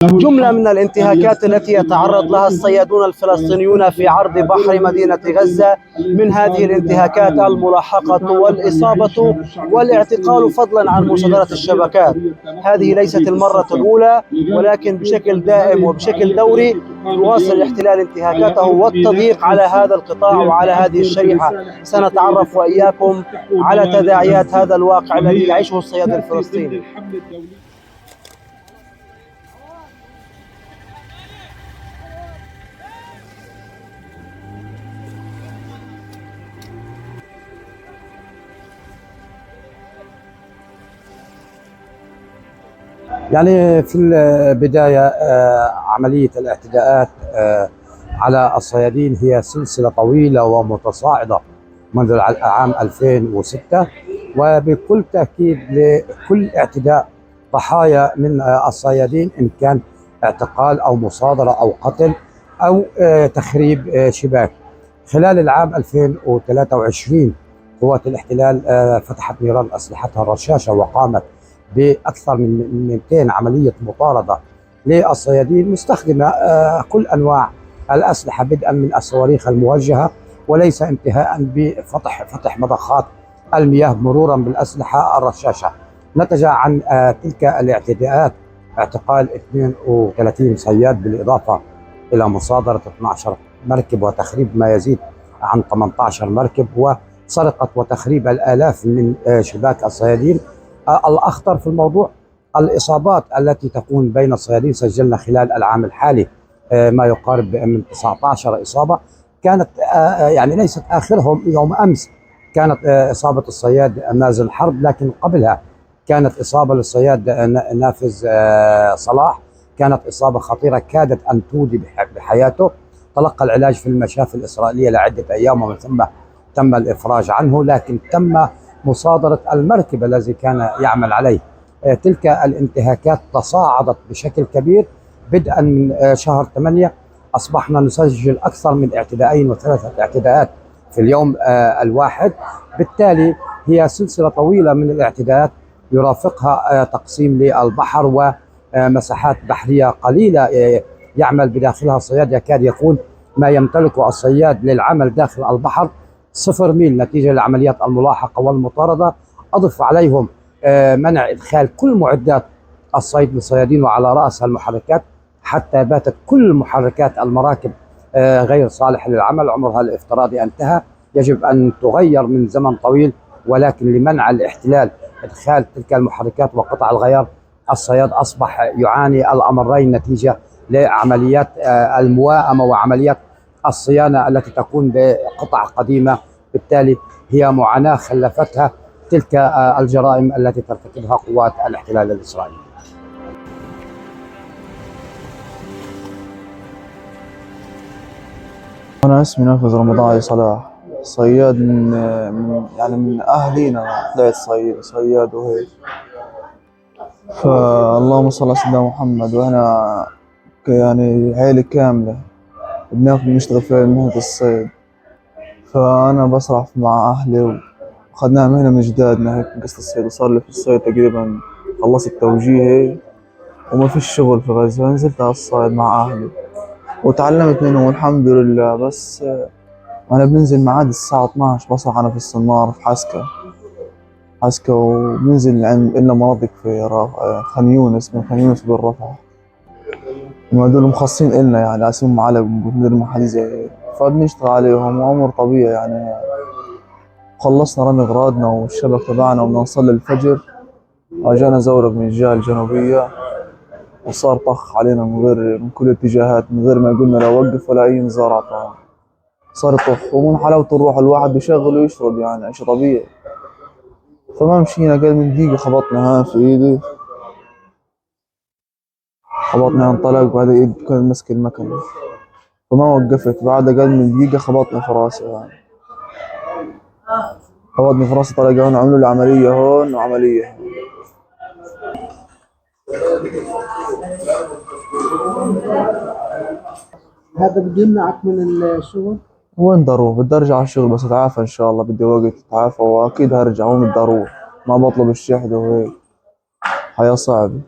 جملة من الانتهاكات التي يتعرض لها الصيادون الفلسطينيون في عرض بحر مدينة غزة. من هذه الانتهاكات الملاحقة والإصابة والاعتقال، فضلا عن مصادرة الشبكات. هذه ليست المرة الأولى، ولكن بشكل دائم وبشكل دوري يواصل الاحتلال انتهاكاته والتضييق على هذا القطاع وعلى هذه الشريحة. سنتعرف وإياكم على تداعيات هذا الواقع الذي يعيشه الصياد الفلسطيني. يعني في البداية عملية الاعتداءات على الصيادين هي سلسلة طويلة ومتصاعدة منذ العام 2006، وبكل تأكيد لكل اعتداء ضحايا من الصيادين، إن كان اعتقال أو مصادرة أو قتل أو تخريب شباك. خلال العام 2023 قوات الاحتلال فتحت نيران أسلحتها الرشاشة وقامت بأكثر من 200 عملية مطاردة للصيادين، مستخدمة كل أنواع الأسلحة، بدءا من الصواريخ الموجهة وليس انتهاء بفتح مضخات المياه، مرورا بالأسلحة الرشاشة. نتج عن تلك الاعتداءات اعتقال 32 صياد، بالإضافة إلى مصادرة 12 مركب وتخريب ما يزيد عن 18 مركب، وسرقة وتخريب الآلاف من شباك الصيادين. الأخطر في الموضوع الإصابات التي تكون بين الصيادين. سجلنا خلال العام الحالي ما يقارب من 19 إصابة، كانت يعني ليست آخرهم يوم أمس كانت إصابة الصياد مازن حرب، لكن قبلها كانت إصابة للصياد نافذ صلاح، كانت إصابة خطيرة كادت أن تودي بحياته. تلقى العلاج في المشافي الإسرائيلية لعدة أيام، ومن ثم تم الإفراج عنه، لكن تم مصادرة المركب الذي كان يعمل عليه. تلك الانتهاكات تصاعدت بشكل كبير بدءا من شهر 8. أصبحنا نسجل أكثر من 2 و3 اعتداءات في اليوم الواحد. بالتالي هي سلسلة طويلة من الاعتداءات يرافقها تقسيم للبحر ومساحات بحرية قليلة يعمل بداخلها الصياد. يكاد يكون ما يمتلكه الصياد للعمل داخل البحر 0 ميل نتيجة لعمليات الملاحقة والمطاردة. أضف عليهم منع إدخال كل معدات الصيد للصيادين، وعلى رأسها المحركات، حتى باتت كل محركات المراكب غير صالحة للعمل، عمرها الافتراضي انتهى، يجب أن تغير من زمن طويل. ولكن لمنع الاحتلال إدخال تلك المحركات وقطع الغيار، الصياد أصبح يعاني الأمرين نتيجة لعمليات المواءمة وعمليات الصيانة التي تكون بقطع قديمة. بالتالي هي معاناة خلفتها تلك الجرائم التي ترتكبها قوات الاحتلال الإسرائيلي. أنا اسمي نافذ رمضان صلاح، صياد من أهلينا، طلعت صياد وهيك. فاللهم صل على سيدنا محمد. وأنا يعني عيلة كاملة بناكل نشتغل في مهنة الصيد، فأنا بسرح مع أهلي وأخذناها مهنة من أجدادنا هيك قصة الصيد. وصار لي في الصيد تقريبا خلصت توجيهي وما فيش شغل في غزة، فنزلت على الصيد مع أهلي وتعلمت منهم والحمد لله. بس أنا بننزل معاد الساعة 12، بصرح أنا في الصنارة في حسكة، وبننزل عند إلنا مناطق في خان يونس، من خان يونس بالرفح، هدول مخصصين إلنا يعني اسمهم على مدير محل زي هيك، فبنشتغل عليهم وأمر طبيعي يعني. خلصنا رمي أغراضنا والشبك تبعنا وبدنا نصلي الفجر، أجانا زورق من الجهة الجنوبية وصار طخ علينا من كل الاتجاهات، من غير ما يقولنا لا وقف ولا أي إنذار عطانا، صار طخ. ومن حلاوة الروح الواحد بيشغل ويشرب يعني شي طبيعي. فما مشينا أقل من دقيقة خبطنا هان في إيدي، خبطنا انطلق، وهذا إيد كان ماسك المكنة، فما وقفت. بعد أقل من دقيقة خبطني في راسي يعني. خبطني في راسي طلقة هون، عملوا لي عملية هون وعملية هون. هذا بده يمنعك من الشغل؟ وين بدي أروح؟ بدي أرجع على الشغل بس أتعافى إن شاء الله، بدي وقت أتعافى وأكيد هرجع. وين بدي أروح؟ ما بطلب الشهد وهيك، حياة صعبة.